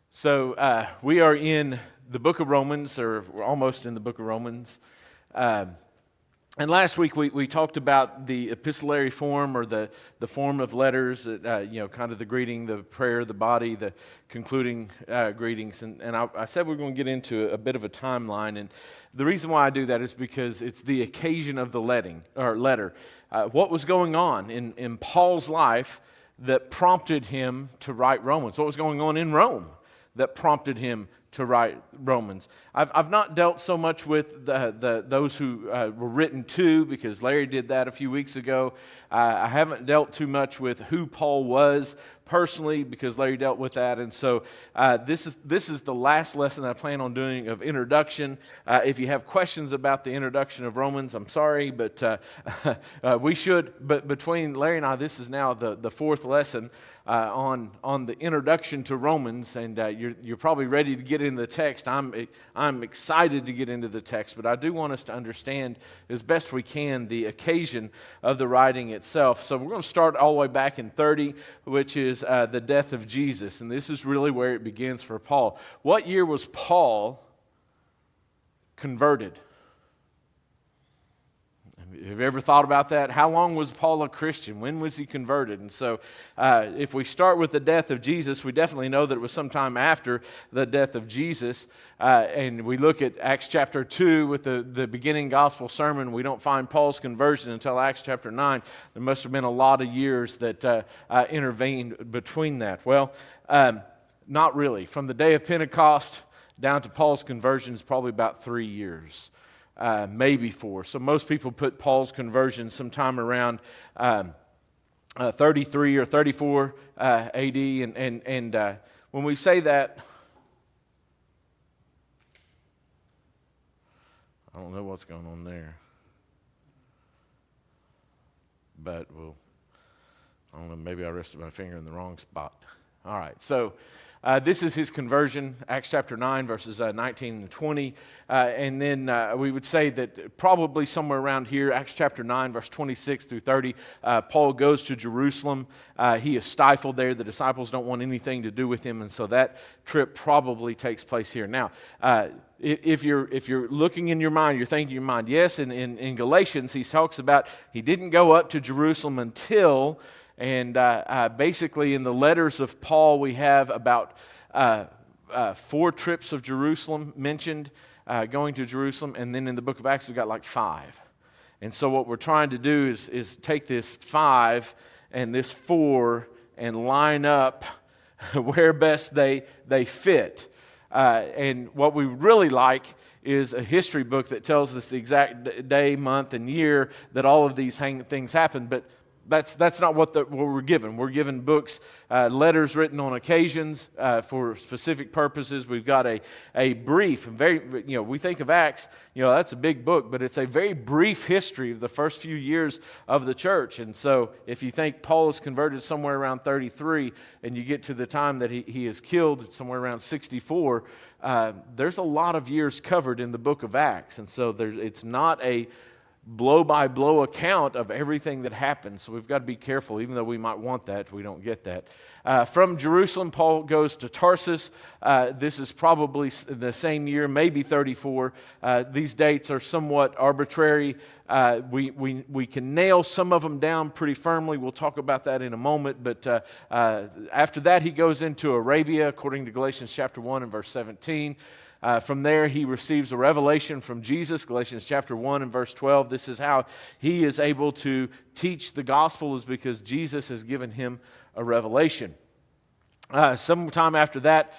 So we are in the book of Romans, or we're almost in the book of Romans. And last week we talked about the epistolary form, or the form of letters, kind of the greeting, the prayer, the body, the concluding greetings. And I said we're going to get into a bit of a timeline. And the reason why I do that is because it's the occasion of the letter. What was going on in Paul's life that prompted him to write Romans? What was going on in Rome that prompted him to write Romans? I've not dealt so much with those who were written to, because Larry did that a few weeks ago. I haven't dealt too much with who Paul was personally, because Larry dealt with that. And so this is the last lesson that I plan on doing of introduction. If you have questions about the introduction of Romans, I'm sorry, but we should. But between Larry and I, this is now the fourth lesson on the introduction to Romans, and you're probably ready to get into the text. I'm excited to get into the text, but I do want us to understand as best we can the occasion of the writing itself. So we're going to start all the way back in 30, which is the death of Jesus, and this is really where it begins for Paul. What year was Paul converted? Have you ever thought about that? How long was Paul a Christian? When was he converted? And so if we start with the death of Jesus, we definitely know that it was sometime after the death of Jesus. And we look at Acts chapter 2 with the beginning gospel sermon. We don't find Paul's conversion until Acts chapter 9. There must have been a lot of years that intervened between that. Well, not really. From the day of Pentecost down to Paul's conversion is probably about 3 years. Maybe 4. So most people put Paul's conversion sometime around 33 or 34 AD. And when we say that, I don't know what's going on there. But I don't know, maybe I rested my finger in the wrong spot. All right, so this is his conversion, Acts chapter 9, verses 19 and 20. And then we would say that probably somewhere around here, Acts chapter 9, verse 26 through 30, Paul goes to Jerusalem. He is stifled there. The disciples don't want anything to do with him, and so that trip probably takes place here. Now, if you're looking in your mind, you're thinking in your mind, yes, in Galatians, he talks about he didn't go up to Jerusalem until... And basically in the letters of Paul, we have about 4 trips of Jerusalem mentioned, going to Jerusalem. And then in the book of Acts, we've got like 5. And so what we're trying to do is take this 5 and this 4 and line up where best they fit. And what we really like is a history book that tells us the exact day, month, and year that all of these things happened. But that's not what we're given. We're given books, letters written on occasions for specific purposes. We've got a brief, very, we think of Acts, that's a big book, but it's a very brief history of the first few years of the church. And so if you think Paul is converted somewhere around 33, and you get to the time that he is killed somewhere around 64, there's a lot of years covered in the book of Acts. And so it's not a blow-by-blow account of everything that happened. So we've got to be careful. Even though we might want that, we don't get that. From Jerusalem, Paul goes to Tarsus. This is probably the same year, maybe 34. These dates are somewhat arbitrary. We can nail some of them down pretty firmly. We'll talk about that in a moment. But after that, he goes into Arabia, according to Galatians chapter 1 and verse 17. From there, he receives a revelation from Jesus, Galatians chapter 1 and verse 12. This is how he is able to teach the gospel, is because Jesus has given him a revelation. Sometime after that,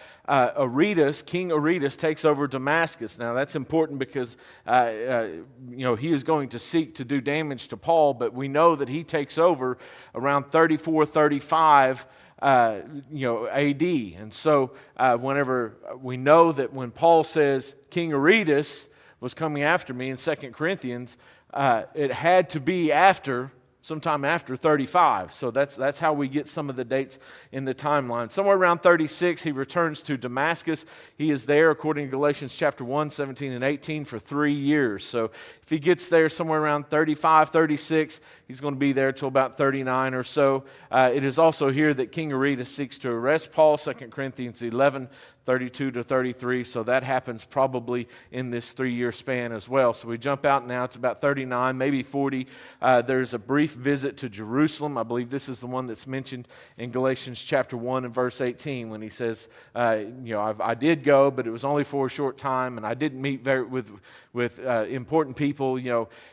King Aretas takes over Damascus. Now, that's important because, he is going to seek to do damage to Paul, but we know that he takes over around 34, 35 AD. And so whenever we know that when Paul says King Aretas was coming after me in 2 Corinthians, it had to be after sometime after 35. So that's how we get some of the dates in the timeline. Somewhere around 36, he returns to Damascus. He is there, according to Galatians chapter 1, 17 and 18, for 3 years. So if he gets there somewhere around 35, 36, he's going to be there till about 39 or so. It is also here that King Aretas seeks to arrest Paul, 2 Corinthians 11, 32 to 33, so that happens probably in this 3-year span as well. So we jump out now, it's about 39, maybe 40. There's a brief visit to Jerusalem. I believe this is the one that's mentioned in Galatians chapter 1 and verse 18 when he says, I did go, but it was only for a short time, and I didn't meet with important people.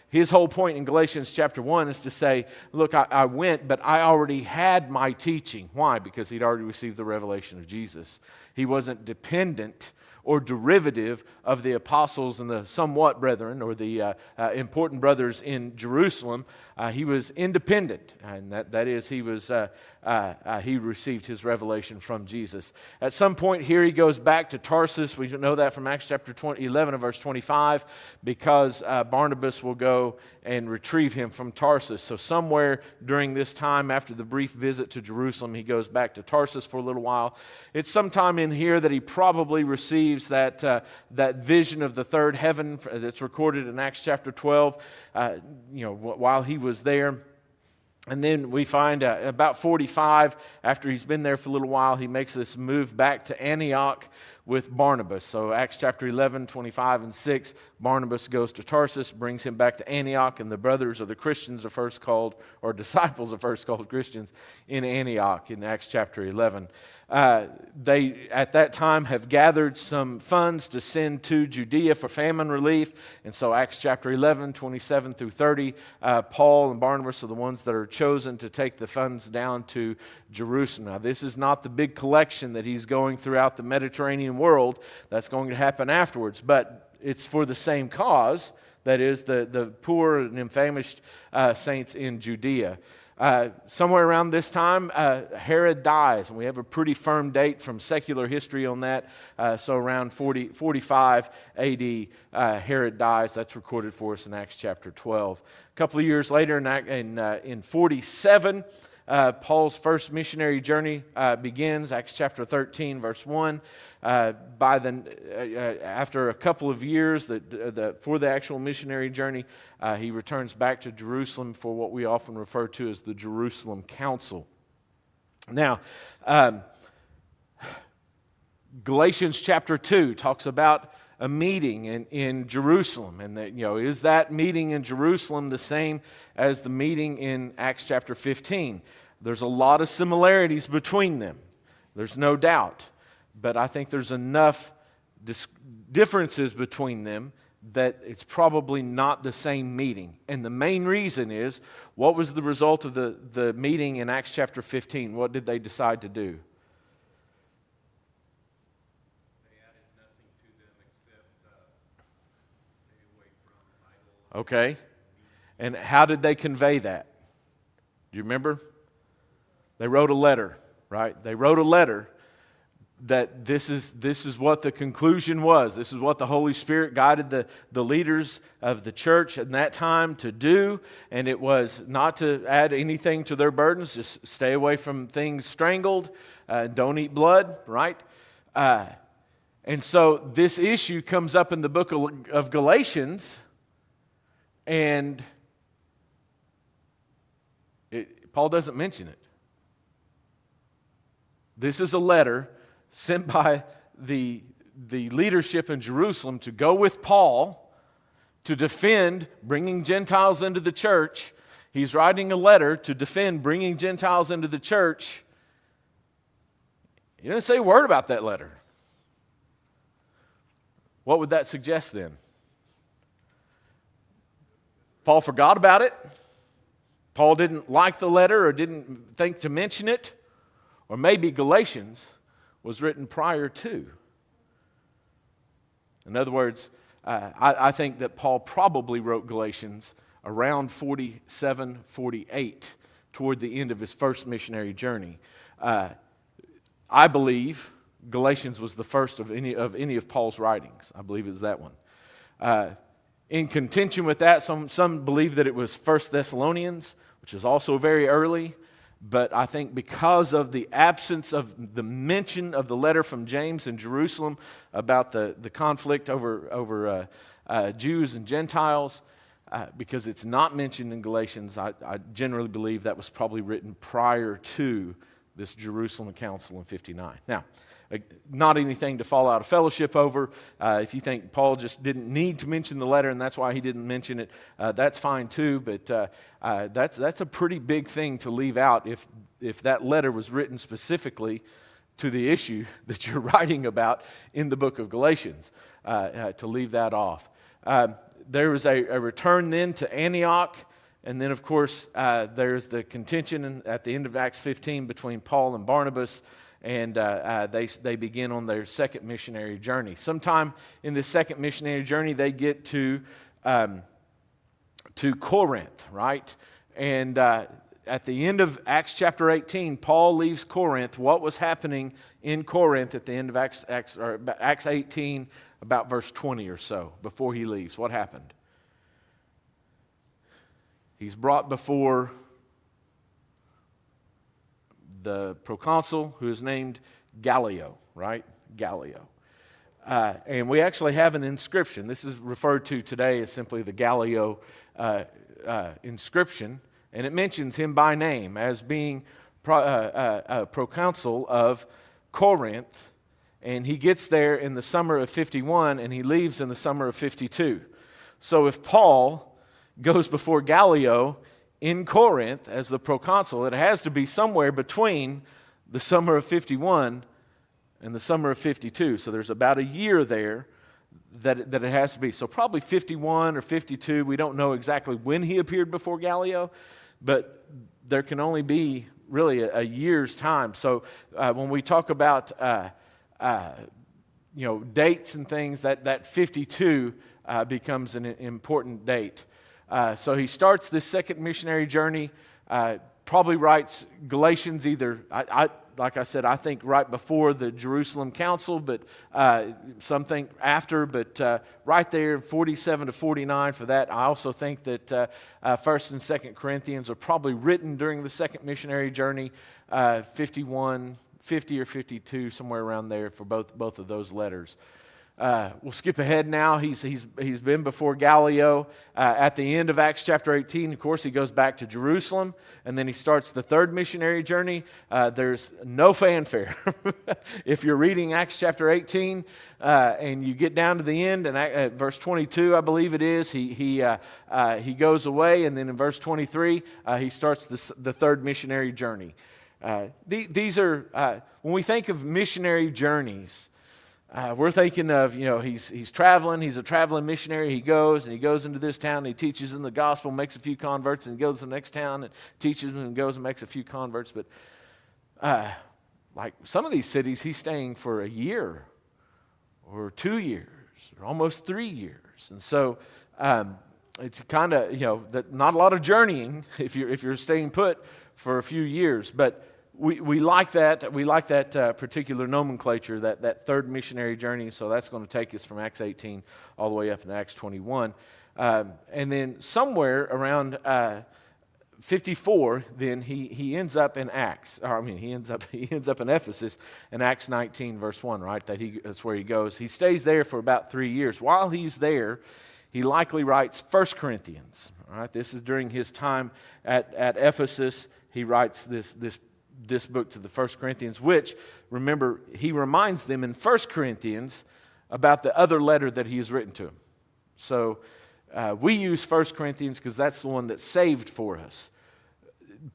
His whole point in Galatians chapter 1 is to say, look, I went, but I already had my teaching. Why? Because he'd already received the revelation of Jesus. He wasn't dependent or derivative of the apostles and the somewhat brethren or the important brothers in Jerusalem. He was independent, and that is he received his revelation from Jesus. At some point here, he goes back to Tarsus. We know that from Acts chapter 11 and verse 25, because Barnabas will go and retrieve him from Tarsus. So somewhere during this time, after the brief visit to Jerusalem, he goes back to Tarsus for a little while. It's sometime in here that he probably receives that vision of the third heaven that's recorded in Acts chapter 12, while he was there. And then we find about 45, after he's been there for a little while, he makes this move back to Antioch with Barnabas. So Acts chapter 11, 25 and 6, Barnabas goes to Tarsus, brings him back to Antioch, and the brothers or the Christians are first called, or disciples are first called Christians in Antioch in Acts chapter 11. They, at that time, have gathered some funds to send to Judea for famine relief. And so Acts chapter 11, 27 through 30, Paul and Barnabas are the ones that are chosen to take the funds down to Jerusalem. Now, this is not the big collection that he's going throughout the Mediterranean world. That's going to happen afterwards. But it's for the same cause, that is, the poor and famished saints in Judea. Somewhere around this time, Herod dies, and we have a pretty firm date from secular history on that. So around 45 A.D., Herod dies. That's recorded for us in Acts chapter 12. A couple of years later, in 47, Paul's first missionary journey begins, Acts chapter 13, verse 1. After a couple of years for the actual missionary journey, he returns back to Jerusalem for what we often refer to as the Jerusalem Council. Now, Galatians chapter 2 talks about a meeting in Jerusalem, and that, is that meeting in Jerusalem the same as the meeting in Acts chapter 15? There's a lot of similarities between them. There's no doubt. But I think there's enough differences between them that it's probably not the same meeting. And the main reason is, what was the result of the meeting in Acts chapter 15? What did they decide to do? They added nothing to them except stay away from idols. Okay. And how did they convey that? Do you remember? They wrote a letter, right? They wrote a letter that this is what the conclusion was. This is what the Holy Spirit guided the leaders of the church at that time to do, and it was not to add anything to their burdens, just stay away from things strangled, don't eat blood, right? And so this issue comes up in the book of Galatians, and Paul doesn't mention it. This is a letter sent by the leadership in Jerusalem to go with Paul to defend bringing Gentiles into the church. He's writing a letter to defend bringing Gentiles into the church. He didn't say a word about that letter. What would that suggest then? Paul forgot about it. Paul didn't like the letter or didn't think to mention it. Or maybe Galatians was written prior to. In other words, I think that Paul probably wrote Galatians around 47, 48, toward the end of his first missionary journey. I believe Galatians was the first of any of Paul's writings. I believe it's that one. In contention with that, some believe that it was 1 Thessalonians which is also very early. But I think because of the absence of the mention of the letter from James in Jerusalem about the conflict over Jews and Gentiles, because it's not mentioned in Galatians, I generally believe that was probably written prior to this Jerusalem Council in 59. Now, not anything to fall out of fellowship over. If you think Paul just didn't need to mention the letter and that's why he didn't mention it, that's fine too. But that's a pretty big thing to leave out if that letter was written specifically to the issue that you're writing about in the book of Galatians, to leave that off. There was a return then to Antioch. And then, of course, there's the contention at the end of Acts 15 between Paul and Barnabas. And they begin on their second missionary journey. Sometime in this second missionary journey, they get to Corinth, right? And at the end of Acts chapter 18, Paul leaves Corinth. What was happening in Corinth at the end of Acts 18, about verse 20 or so, before he leaves? What happened? He's brought before the proconsul, who is named Gallio, right? Gallio. And we actually have an inscription. This is referred to today as simply the Gallio inscription. And it mentions him by name as being a proconsul of Corinth. And he gets there in the summer of 51 and he leaves in the summer of 52. So if Paul goes before Gallio in Corinth as the proconsul, it has to be somewhere between the summer of 51 and the summer of 52. So there's about a year there that it has to be. So probably 51 or 52. We don't know exactly when he appeared before Gallio, but there can only be really a year's time. So when we talk about dates and things, that 52 becomes an important date. So he starts this second missionary journey, probably writes Galatians either, like I said, I think right before the Jerusalem Council, but some think after, but right there, 47 to 49 for that. I also think that 1st and 2nd Corinthians are probably written during the second missionary journey, 51, 50 or 52, somewhere around there for both of those letters. We'll skip ahead now. He's been before Gallio. At the end of Acts chapter 18, of course, he goes back to Jerusalem, and then he starts the third missionary journey. There's no fanfare. If you're reading Acts chapter 18 and you get down to the end, and at verse 22, I believe it is, he goes away, and then in verse 23, he starts the third missionary journey. These are, when we think of missionary journeys, we're thinking of, he's traveling, he's a traveling missionary, he goes into this town, and he teaches in the gospel, makes a few converts, and he goes to the next town and teaches and goes and makes a few converts. But like some of these cities, he's staying for a year or 2 years or almost 3 years. And so it's kind of, not a lot of journeying if you're staying put for a few years. But we like that. We like that particular nomenclature, that third missionary journey. So that's going to take us from Acts 18 all the way up to Acts 21. And then somewhere around 54, then he ends up in Acts. He ends up in Ephesus in Acts 19, verse 1, right? That's where he goes. He stays there for about 3 years. While he's there, he likely writes 1 Corinthians. All right, this is during his time at Ephesus. He writes this book to the 1 Corinthians, which, remember, he reminds them in 1 Corinthians about the other letter that he has written to them. So we use 1 Corinthians because that's the one that's saved for us.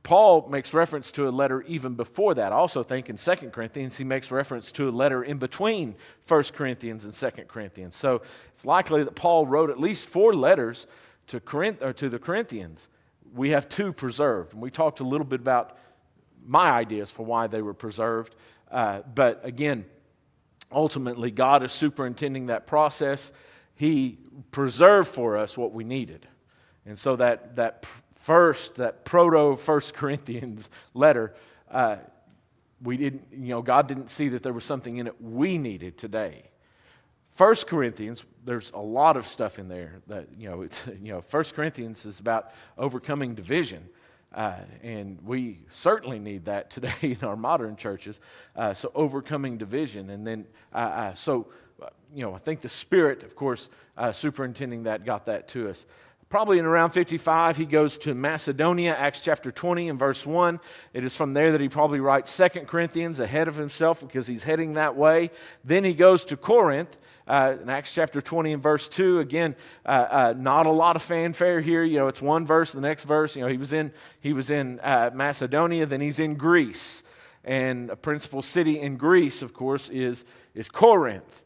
Paul makes reference to a letter even before that. I also think in 2 Corinthians he makes reference to a letter in between 1 Corinthians and 2 Corinthians. So it's likely that Paul wrote at least 4 letters to the Corinthians. We have 2 preserved. And we talked a little bit about my ideas for why they were preserved. But again, ultimately, God is superintending that process. He preserved for us what we needed. And so that proto 1 Corinthians letter, God didn't see that there was something in it we needed today. 1 Corinthians, there's a lot of stuff in there that, 1 Corinthians is about overcoming division. And we certainly need that today in our modern churches. So overcoming division. And then, I think the Spirit, of course, superintending that, got that to us. Probably in around 55, he goes to Macedonia, Acts chapter 20 and verse 1. It is from there that he probably writes 2 Corinthians ahead of himself because he's heading that way. Then he goes to Corinth, in Acts chapter 20 and verse 2. Again, not a lot of fanfare here. It's one verse, the next verse. He was in Macedonia, then he's in Greece. And a principal city in Greece, of course, is Corinth.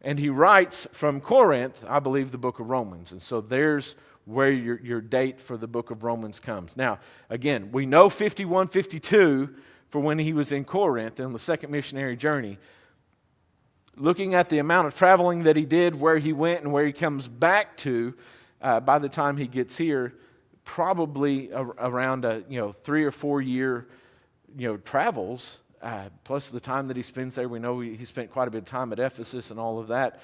And he writes from Corinth, I believe, the book of Romans. And so there's where your date for the book of Romans comes. Now, again, we know 51, 52 for when he was in Corinth on the second missionary journey. Looking at the amount of traveling that he did, where he went and where he comes back to, by the time he gets here, probably around 3 or 4 year travels, plus the time that he spends there. We know he spent quite a bit of time at Ephesus and all of that.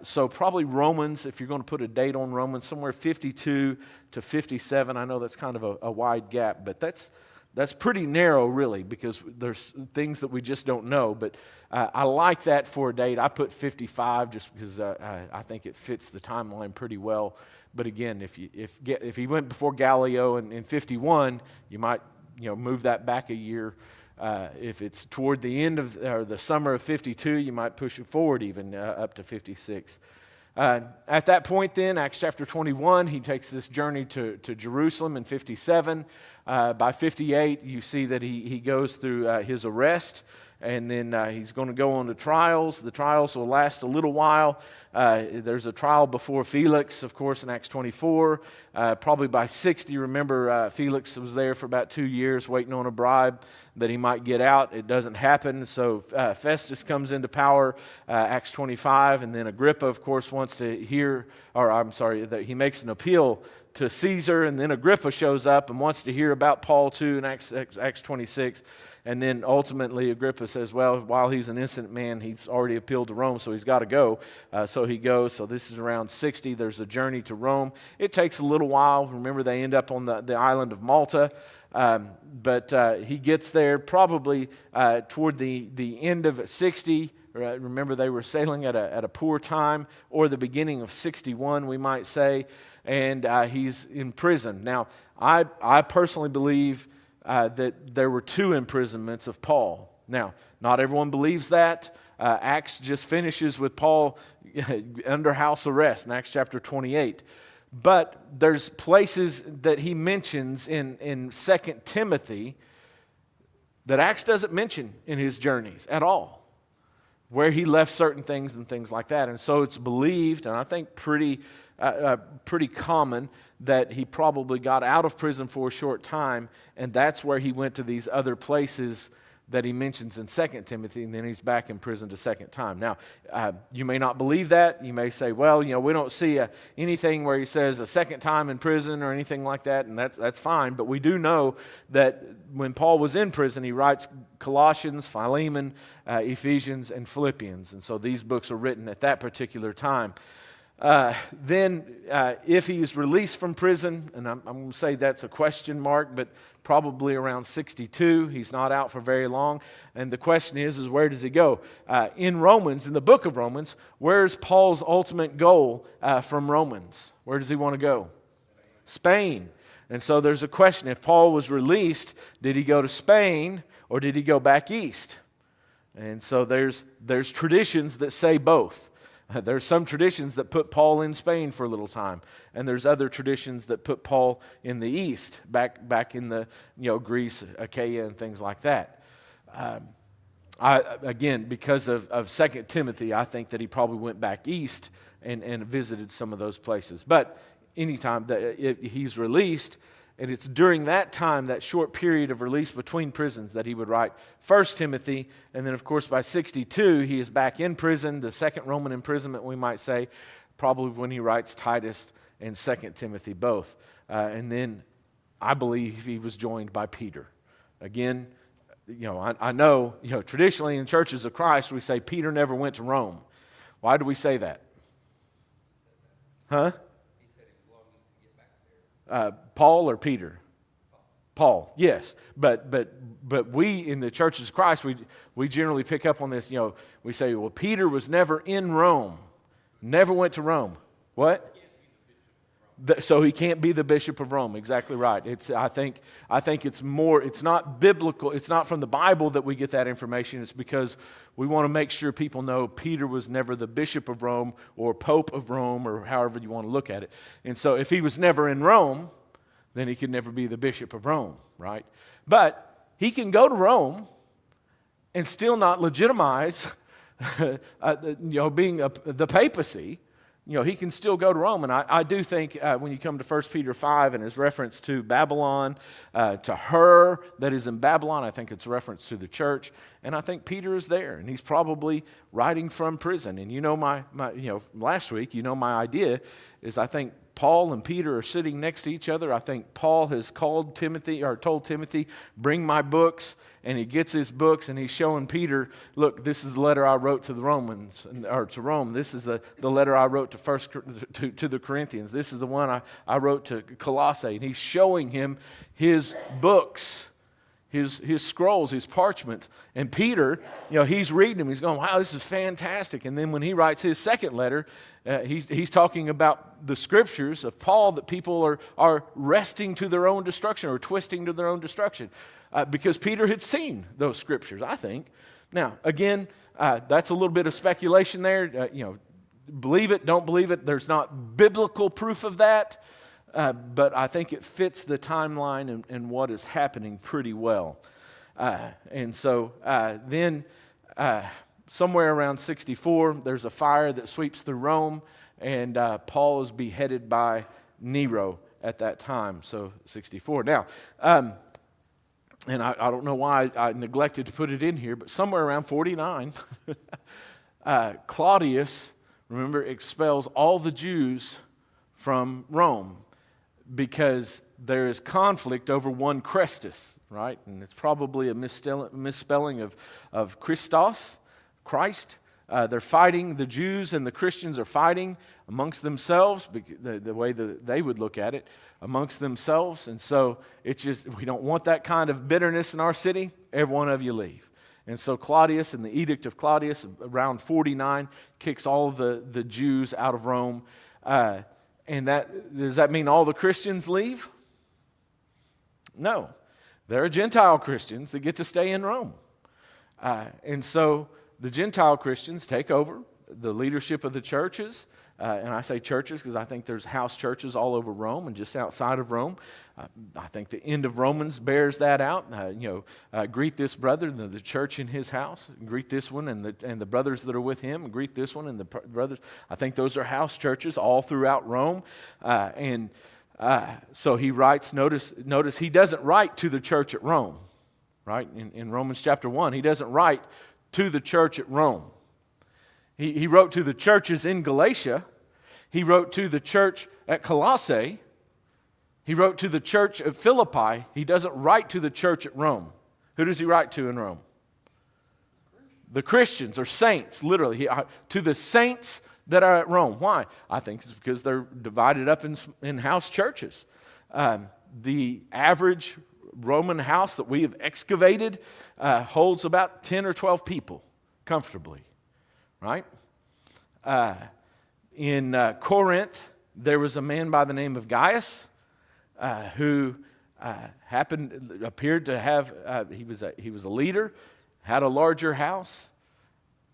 So probably Romans, if you're going to put a date on Romans, somewhere 52 to 57. I know that's kind of a wide gap, but that's pretty narrow, really, because there's things that we just don't know. But I like that for a date. I put 55 just because I think it fits the timeline pretty well. But again, if he went before Gallio in 51, you might move that back a year. If it's toward the end of or the summer of 52, you might push it forward even up to 56. At that point then, Acts chapter 21, he takes this journey to Jerusalem in 57. By 58, you see that he goes through his arrest, and then he's going to go on to trials. The trials will last a little while. There's a trial before Felix, of course, in Acts 24. Probably by 60, remember, Felix was there for about 2 years waiting on a bribe that he might get out. It doesn't happen, so Festus comes into power, Acts 25, and then Agrippa, of course, wants to hear, that he makes an appeal to Caesar, and then Agrippa shows up and wants to hear about Paul too in Acts 26. And then ultimately Agrippa says, well, while he's an innocent man, he's already appealed to Rome, so he's got to go. So he goes. So this is around 60. There's a journey to Rome. It takes a little while. Remember, they end up on the island of Malta. But he gets there probably toward the end of 60. Remember, they were sailing at a poor time, or the beginning of 61, we might say. And he's in prison. Now, I personally believe that there were 2 imprisonments of Paul. Now, not everyone believes that. Acts just finishes with Paul under house arrest in Acts chapter 28. But there's places that he mentions in 2 Timothy that Acts doesn't mention in his journeys at all, where he left certain things and things like that. And so it's believed, and I think pretty common, that he probably got out of prison for a short time, and that's where he went to these other places that he mentions in 2 Timothy, and then he's back in prison a second time. Now, you may not believe that. You may say, well, we don't see anything where he says a second time in prison or anything like that, and that's fine. But we do know that when Paul was in prison, he writes Colossians, Philemon, Ephesians, and Philippians. And so these books are written at that particular time. Then if he is released from prison, and I'm going to say that's a question mark, but probably around 62, he's not out for very long. And the question is where does he go? In Romans, in the book of Romans, where's Paul's ultimate goal from Romans? Where does he want to go? Spain. And so there's a question. If Paul was released, did he go to Spain or did he go back east? And so there's traditions that say both. There's some traditions that put Paul in Spain for a little time, and there's other traditions that put Paul in the east, back in the Greece, Achaia, and things like that. Again, because of 2 Timothy, I think that he probably went back east and visited some of those places. But anytime that he's released, and it's during that time, that short period of release between prisons, that he would write 1 Timothy. And then, of course, by 62, he is back in prison, the second Roman imprisonment, we might say, probably when he writes Titus and 2 Timothy both. And then I believe he was joined by Peter. Again, I know, traditionally in churches of Christ, we say Peter never went to Rome. Why do we say that? Huh? Paul or Peter? Paul, yes, but we in the churches of Christ, we generally pick up on this. We say, well, Peter was never in Rome, never went to Rome. What? So he can't be the bishop of Rome. Exactly right. I think it's more. It's not biblical. It's not from the Bible that we get that information. It's because we want to make sure people know Peter was never the bishop of Rome or Pope of Rome or however you want to look at it. And so if he was never in Rome, then he could never be the bishop of Rome, right? But he can go to Rome and still not legitimize, being the papacy. He can still go to Rome. And I do think when you come to 1 Peter 5 and his reference to Babylon, to her that is in Babylon, I think it's a reference to the church. And I think Peter is there, and he's probably writing from prison. And last week, my idea is I think Paul and Peter are sitting next to each other. I think Paul has told Timothy, bring my books, and he gets his books and he's showing Peter, look, this is the letter I wrote to the Romans, or to Rome. This is the letter I wrote to the Corinthians. This is the one I wrote to Colossae. And he's showing him his books, his scrolls, his parchments. And Peter, he's reading them. He's going, wow, this is fantastic. And then when he writes his second letter, he's talking about the scriptures of Paul that people are wresting to their own destruction or twisting to their own destruction. Because Peter had seen those scriptures, I think. Now, again, that's a little bit of speculation there. Believe it, don't believe it. There's not biblical proof of that. But I think it fits the timeline and what is happening pretty well. And so then somewhere around 64, there's a fire that sweeps through Rome, and Paul is beheaded by Nero at that time, so 64. Now, and I don't know why I neglected to put it in here, but somewhere around 49, Claudius, remember, expels all the Jews from Rome because there is conflict over one Christus, right? And it's probably a misspelling of Christos, Christ. They're fighting, the Jews and the Christians are fighting amongst themselves, the way that they would look at it, amongst themselves. And so it's just, we don't want that kind of bitterness in our city. Every one of you leave. And so Claudius, and the edict of Claudius around 49, kicks all of the Jews out of Rome. And does that mean all the Christians leave? No. There are Gentile Christians that get to stay in Rome. And so the Gentile Christians take over the leadership of the churches. And I say churches because I think there's house churches all over Rome and just outside of Rome. I think the end of Romans bears that out. Greet this brother and the church in his house. Greet this one and the brothers that are with him. And greet this one and the brothers. I think those are house churches all throughout Rome. So he writes, notice he doesn't write to the church at Rome. Right? In Romans chapter 1, he doesn't write to the church at Rome. He wrote to the churches in Galatia. He wrote to the church at Colossae. He wrote to the church at Philippi. He doesn't write to the church at Rome. Who does he write to in Rome? The Christians or saints, literally. To the saints that are at Rome. Why? I think it's because they're divided up in house churches. The average Roman house that we have excavated holds about 10 or 12 people comfortably. Right? In Corinth, there was a man by the name of Gaius who appeared to have, he was a leader, had a larger house,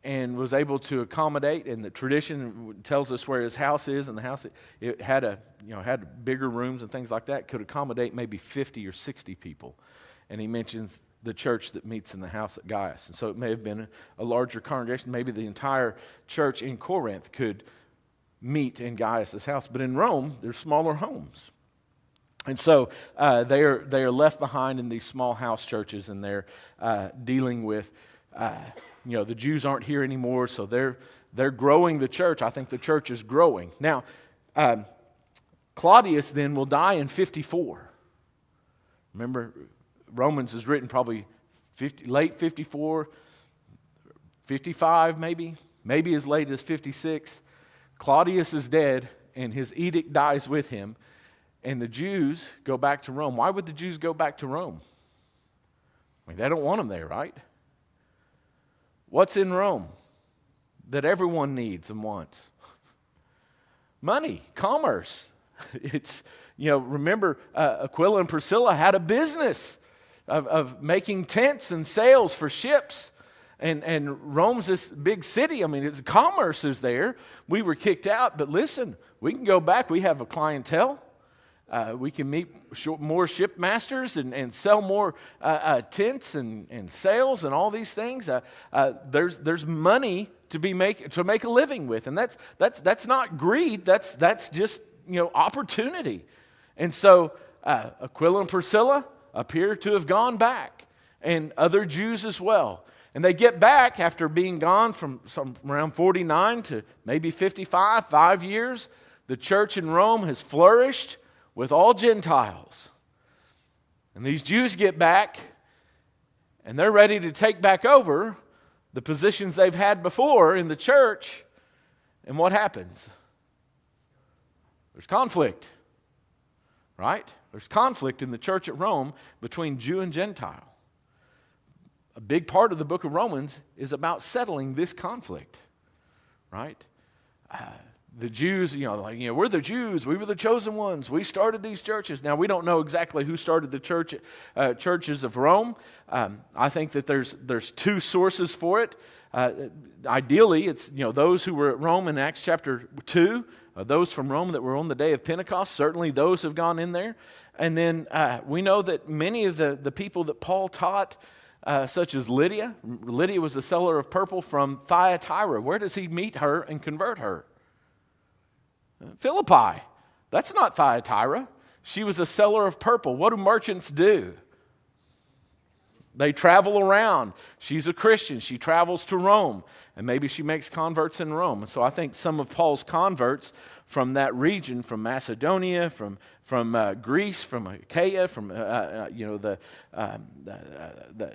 and was able to accommodate. And the tradition tells us where his house is, and the house it had had bigger rooms and things like that, could accommodate maybe 50 or 60 people. And he mentions the church that meets in the house at Gaius. And so it may have been a larger congregation. Maybe the entire church in Corinth could meet in Gaius' house. But in Rome, there's smaller homes. And so they are left behind in these small house churches, and they're dealing with, the Jews aren't here anymore, so they're growing the church. I think the church is growing. Now, Claudius then will die in 54. Remember, Romans is written probably late 54, 55 maybe as late as 56. Claudius is dead, and his edict dies with him. and the Jews go back to Rome. Why would the Jews go back to Rome? I mean, they don't want them there, right? What's in Rome that everyone needs and wants? Money, commerce. It's, remember Aquila and Priscilla had a business of making tents and sails for ships. And Rome's this big city. I mean, commerce is there. We were kicked out, but listen, we can go back. We have a clientele. We can meet more shipmasters and sell more tents and sails and all these things. There's money to make a living with, and that's not greed. That's just opportunity. And so Aquila and Priscilla appear to have gone back, and other Jews as well. And they get back after being gone from around 49 to maybe 55, 5 years. The church in Rome has flourished with all Gentiles. And these Jews get back, and they're ready to take back over the positions they've had before in the church. And what happens? There's conflict, right? There's conflict in the church at Rome between Jew and Gentile. A big part of the book of Romans is about settling this conflict, right? The Jews, we're the Jews. We were the chosen ones. We started these churches. Now, we don't know exactly who started the churches of Rome. I think that there's two sources for it. Ideally, it's those who were at Rome in Acts chapter 2, those from Rome that were on the day of Pentecost. Certainly, those have gone in there. And then we know that many of the people that Paul taught, such as Lydia. Lydia was a seller of purple from Thyatira. Where does he meet her and convert her? Philippi. That's not Thyatira. She was a seller of purple. What do merchants do? They travel around. She's a Christian. She travels to Rome, and maybe she makes converts in Rome. So I think some of Paul's converts from that region, from Macedonia, from Greece, from Achaia, from the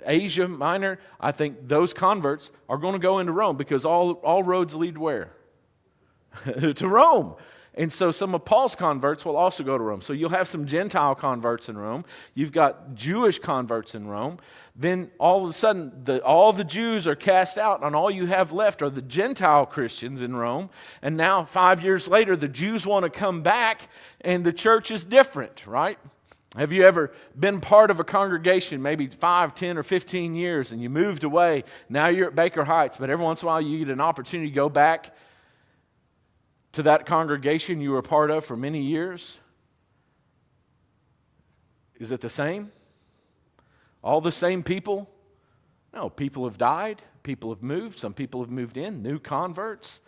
Asia Minor, I think those converts are going to go into Rome because all roads lead where? To Rome. And so some of Paul's converts will also go to Rome. So you'll have some Gentile converts in Rome. You've got Jewish converts in Rome. Then all of a sudden, all the Jews are cast out, and all you have left are the Gentile Christians in Rome. And now, 5 years later, the Jews want to come back, and the church is different, right? Have you ever been part of a congregation, maybe 5, 10, or 15 years, and you moved away? Now you're at Baker Heights, but every once in a while you get an opportunity to go back to that congregation you were a part of for many years? Is it the same? All the same people? No, people have died. People have moved. Some people have moved in. New converts.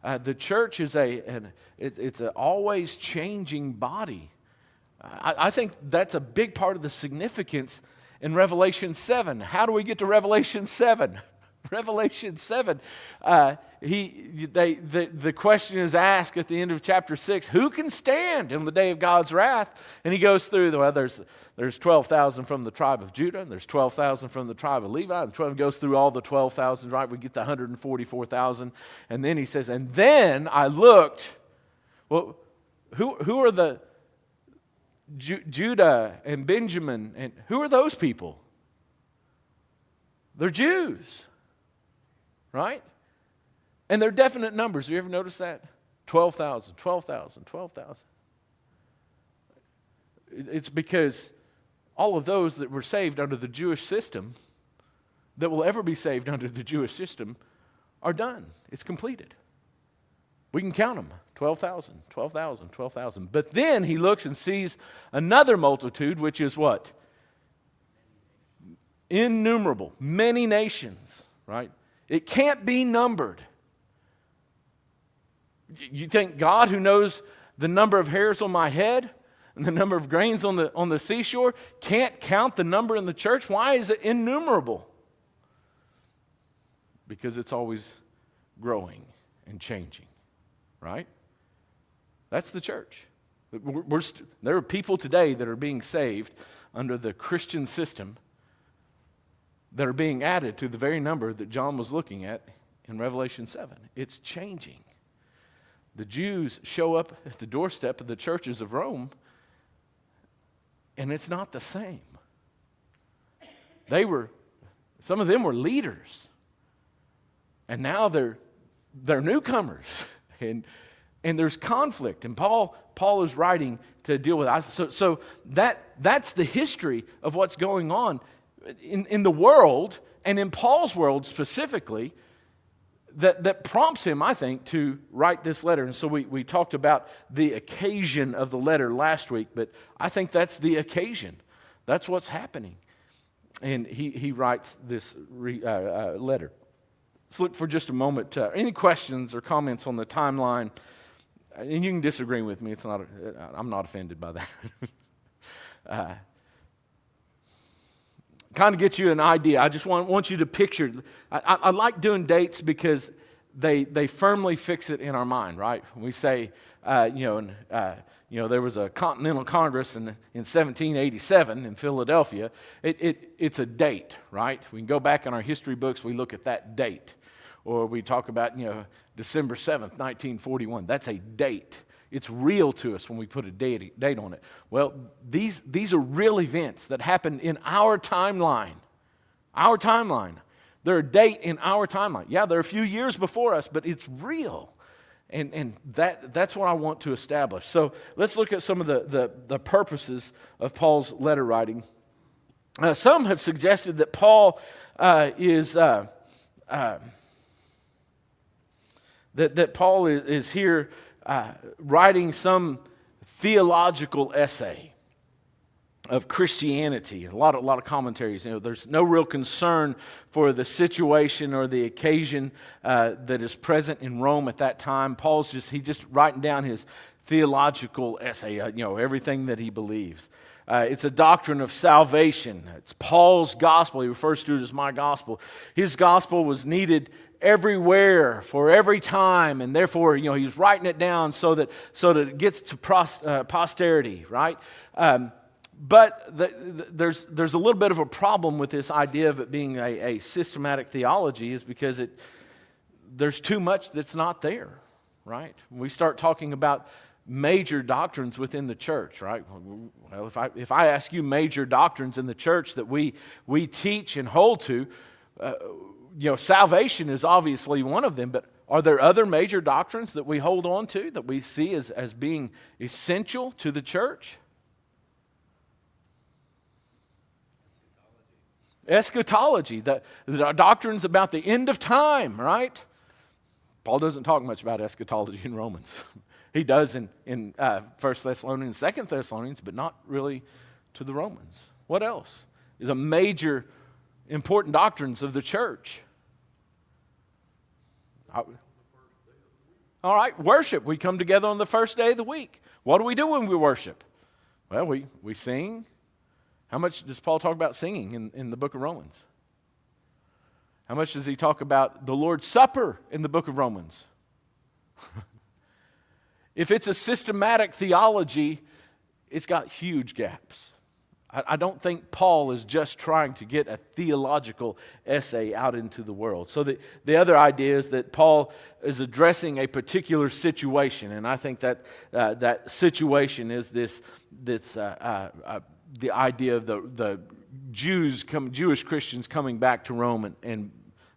The church is it's an always changing body. I think that's a big part of the significance in Revelation 7. How do we get to Revelation 7? Revelation 7, the question is asked at the end of chapter 6, who can stand in the day of God's wrath? And he goes through, there's 12,000 from the tribe of Judah, and there's 12,000 from the tribe of Levi. The 12 goes through all the 12,000, right? We get the 144,000. And then he says, and then I looked, well, who are the Judah and Benjamin, and who are those people? They're Jews. Right? And they're definite numbers. Have you ever noticed that? 12,000, 12,000, 12,000. It's because all of those that were saved under the Jewish system, that will ever be saved under the Jewish system, are done. It's completed. We can count them. 12,000, 12,000, 12,000. But then he looks and sees another multitude, which is what? Innumerable. Many nations, right? It can't be numbered. You think God, who knows the number of hairs on my head and the number of grains on the seashore, can't count the number in the church? Why is it innumerable? Because it's always growing and changing, right? That's the church. There are people today that are being saved under the Christian system that are being added to the very number that John was looking at in Revelation 7. It's changing. The Jews show up at the doorstep of the churches of Rome, And it's not the same. Some of them were leaders. And now they're newcomers. And there's conflict. And Paul is writing to deal with it. So that's the history of what's going on in the world, and in Paul's world specifically, that prompts him, I think, to write this letter. And so we talked about the occasion of the letter last week, but I think that's the occasion. That's what's happening. And he writes this letter. Let's look for just a moment. Any questions or comments on the timeline? And you can disagree with me. I'm not offended by that. Kind of get you an idea. I just want you to picture. I like doing dates because they firmly fix it in our mind, right? When we say, there was a Continental Congress in 1787 in Philadelphia. It's a date, right? We can go back in our history books. We look at that date. Or we talk about, December 7th, 1941. That's a date. It's real to us when we put a date on it. Well, these are real events that happen in our timeline. Our timeline. They're a date in our timeline. Yeah, they're a few years before us, but it's real. And that's what I want to establish. So let's look at some of the purposes of Paul's letter writing. Some have suggested that Paul that Paul is here writing some theological essay of Christianity. A lot of commentaries. There's no real concern for the situation or the occasion that is present in Rome at that time. Paul's just writing down his theological essay. Everything that he believes. It's a doctrine of salvation. It's Paul's gospel. He refers to it as my gospel. His gospel was needed everywhere for every time, and therefore, he's writing it down so that it gets to posterity, right? But there's a little bit of a problem with this idea of it being a systematic theology, is because there's too much that's not there, right? We start talking about major doctrines within the church, right? Well, if I ask you major doctrines in the church that we teach and hold to, salvation is obviously one of them, but are there other major doctrines that we hold on to that we see as being essential to the church? Eschatology, the doctrines about the end of time, right? Paul doesn't talk much about eschatology in Romans. He does in 1 Thessalonians, 2 Thessalonians, but not really to the Romans. What else is a major important doctrines of the church? All right, worship. We come together on the first day of the week. What do we do when we worship? Well, we sing. How much does Paul talk about singing in the book of Romans? How much does he talk about the Lord's Supper in the book of Romans? If it's a systematic theology, it's got huge gaps. I don't think Paul is just trying to get a theological essay out into the world. So the other idea is that Paul is addressing a particular situation, and I think that that situation is the idea of the Jewish Christians coming back to Rome and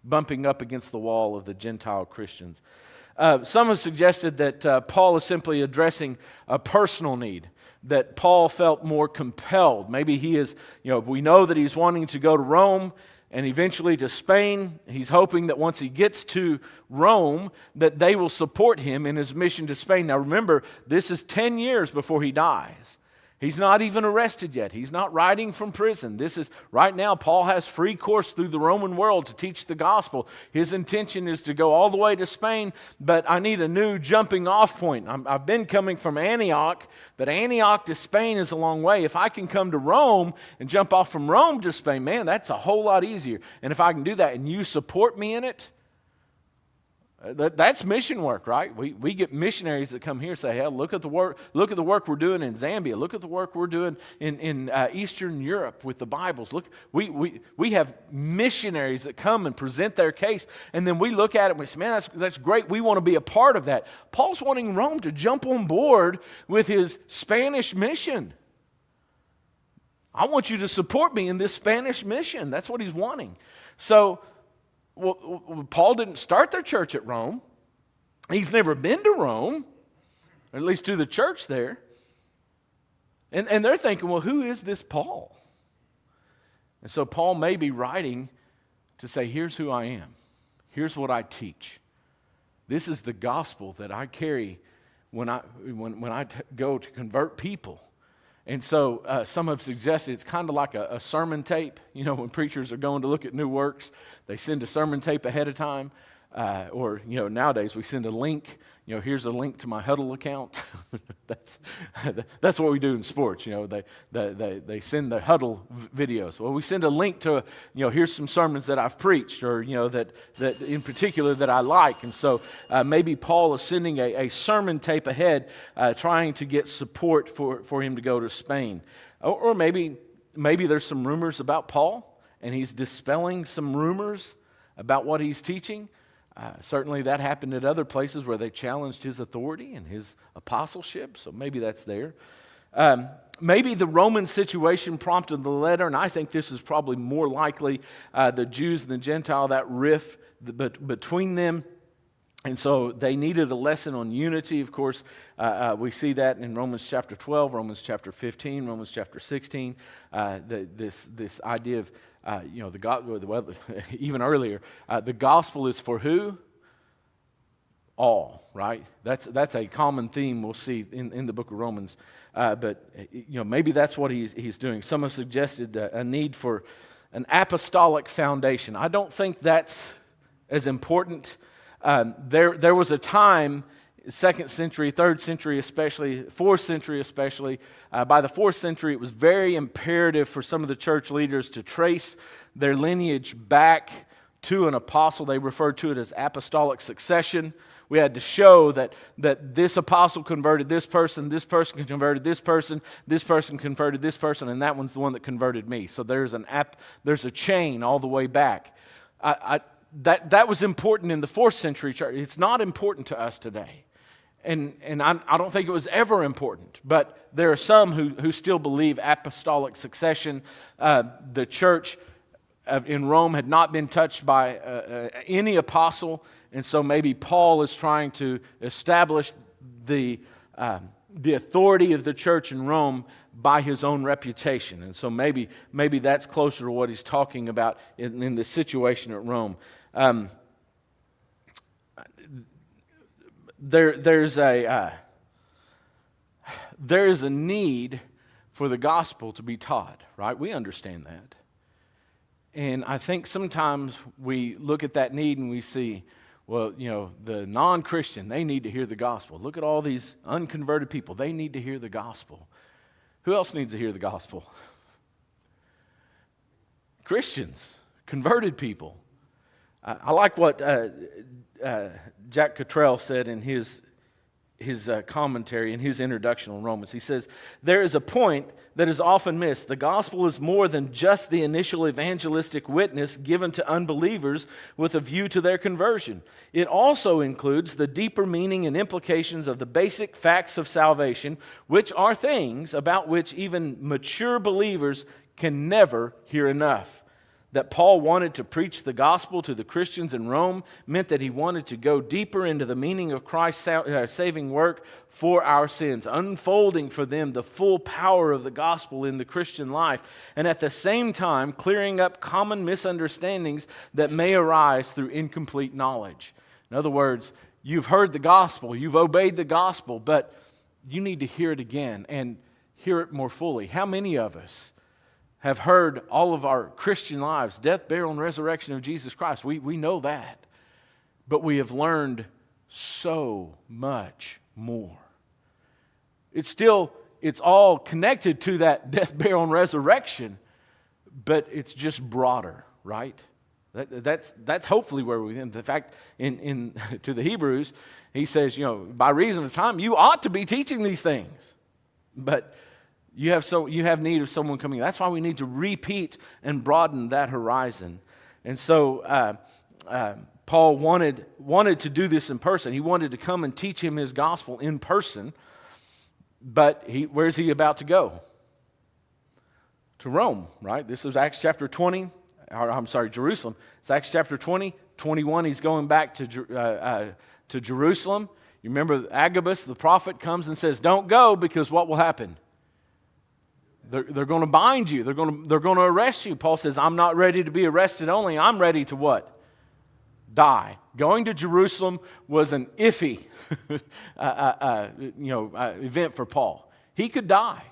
bumping up against the wall of the Gentile Christians. Some have suggested that Paul is simply addressing a personal need, that Paul felt more compelled. Maybe he is, we know that he's wanting to go to Rome and eventually to Spain. He's hoping that once he gets to Rome, that they will support him in his mission to Spain. Now remember, this is 10 years before he dies. He's not even arrested yet. He's not writing from prison. Right now, Paul has free course through the Roman world to teach the gospel. His intention is to go all the way to Spain, but I need a new jumping off point. I've been coming from Antioch, but Antioch to Spain is a long way. If I can come to Rome and jump off from Rome to Spain, man, that's a whole lot easier. And if I can do that and you support me in it, that's mission work, right? We get missionaries that come here and say, hey, look at the work we're doing in Zambia. Look at the work we're doing in Eastern Europe with the Bibles. Look, we have missionaries that come and present their case, and then we look at it and we say, man, that's great. We want to be a part of that. Paul's wanting Rome to jump on board with his Spanish mission. I want you to support me in this Spanish mission. That's what he's wanting. So Paul didn't start their church at Rome. He's never been to Rome, or at least to the church there. And they're thinking, well, who is this Paul? And so Paul may be writing to say, here's who I am. Here's what I teach. This is the gospel that I carry when I go to convert people. And so some have suggested it's kind of like a sermon tape. You know, when preachers are going to look at new works, they send a sermon tape ahead of time. Or, you know, nowadays we send a link. You know, here's a link to my Huddle account. That's what we do in sports. You know, they send the Huddle videos. Well, we send a link to, you know, here's some sermons that I've preached, or, you know, that in particular that I like. And so maybe Paul is sending a sermon tape ahead, trying to get support for him to go to Spain. Or maybe there's some rumors about Paul, and he's dispelling some rumors about what he's teaching. Certainly that happened at other places where they challenged his authority and his apostleship, so maybe that's there. Maybe the Roman situation prompted the letter, and I think this is probably more likely, the Jews and the Gentile, that rift between them. And so they needed a lesson on unity. Of course, we see that in Romans chapter 12, Romans chapter 15, Romans chapter 16. This idea of, you know, even earlier, the gospel is for who? All, right? That's a common theme we'll see in the book of Romans. But, you know, maybe that's what he's doing. Some have suggested a need for an apostolic foundation. I don't think that's as important. There was a time, 2nd century, 3rd century especially, 4th century especially. By the 4th century, it was very imperative for some of the church leaders to trace their lineage back to an apostle. They referred to it as apostolic succession. We had to show that this apostle converted this person converted this person converted this person, and that one's the one that converted me. So there's a chain all the way back. That was important in the 4th century church. It's not important to us today. And I don't think it was ever important. But there are some who still believe apostolic succession. The church in Rome had not been touched by any apostle. And so maybe Paul is trying to establish the authority of the church in Rome by his own reputation. And so maybe that's closer to what he's talking about in the situation at Rome. There is a need for the gospel to be taught, right? We understand that. And I think sometimes we look at that need and we see, well, you know, the non-Christian, they need to hear the gospel. Look at all these unconverted people. They need to hear the gospel. Who else needs to hear the gospel? Christians, converted people. I like what Jack Cottrell said in his commentary, in his introduction on Romans. He says, there is a point that is often missed. The gospel is more than just the initial evangelistic witness given to unbelievers with a view to their conversion. It also includes the deeper meaning and implications of the basic facts of salvation, which are things about which even mature believers can never hear enough. That Paul wanted to preach the gospel to the Christians in Rome meant that he wanted to go deeper into the meaning of Christ's saving work for our sins, unfolding for them the full power of the gospel in the Christian life, and at the same time clearing up common misunderstandings that may arise through incomplete knowledge. In other words, you've heard the gospel, you've obeyed the gospel, but you need to hear it again and hear it more fully. How many of us have heard all of our Christian lives, death, burial, and resurrection of Jesus Christ? We know that. But we have learned so much more. It's all connected to that death, burial, and resurrection, but it's just broader, right? That's hopefully where we end. In fact, in to the Hebrews, he says, you know, by reason of time, you ought to be teaching these things. But you have need of someone coming. That's why we need to repeat and broaden that horizon. And so Paul wanted to do this in person. He wanted to come and teach him his gospel in person. But where's he about to go? to Rome, right? This is Acts chapter 20, or I'm sorry, Jerusalem. It's Acts chapter 20, 21, he's going back to Jerusalem. You remember Agabus, the prophet, comes and says, don't go, because what will happen? They're going to bind you. They're going to arrest you. Paul says, I'm not ready to be arrested only. I'm ready to what? Die. Going to Jerusalem was an iffy event for Paul. He could die.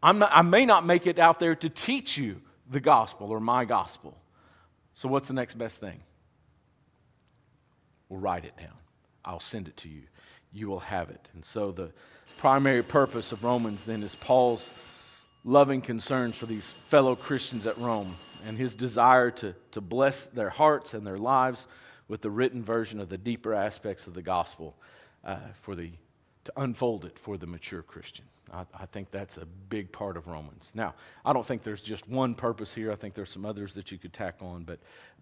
I may not make it out there to teach you the gospel or my gospel. So what's the next best thing? We'll write it down. I'll send it to you. You will have it. And so the primary purpose of Romans then is Paul's loving concerns for these fellow Christians at Rome and his desire to bless their hearts and their lives with the written version of the deeper aspects of the gospel to unfold it for the mature Christian. I think that's a big part of Romans. Now, I don't think there's just one purpose here. I think there's some others that you could tack on,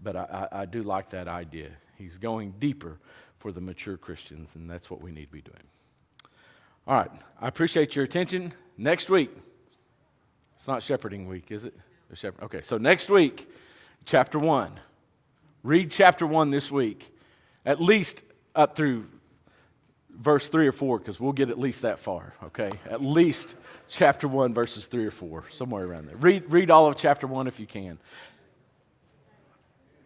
but I do like that idea. He's going deeper for the mature Christians, and that's what we need to be doing. All right, I appreciate your attention. Next week, it's not shepherding week, is it? Okay, so next week, chapter 1. Read chapter 1 this week, at least up through verse 3 or 4, because we'll get at least that far, okay? At least chapter 1, verses 3 or 4, somewhere around there. Read all of chapter 1 if you can.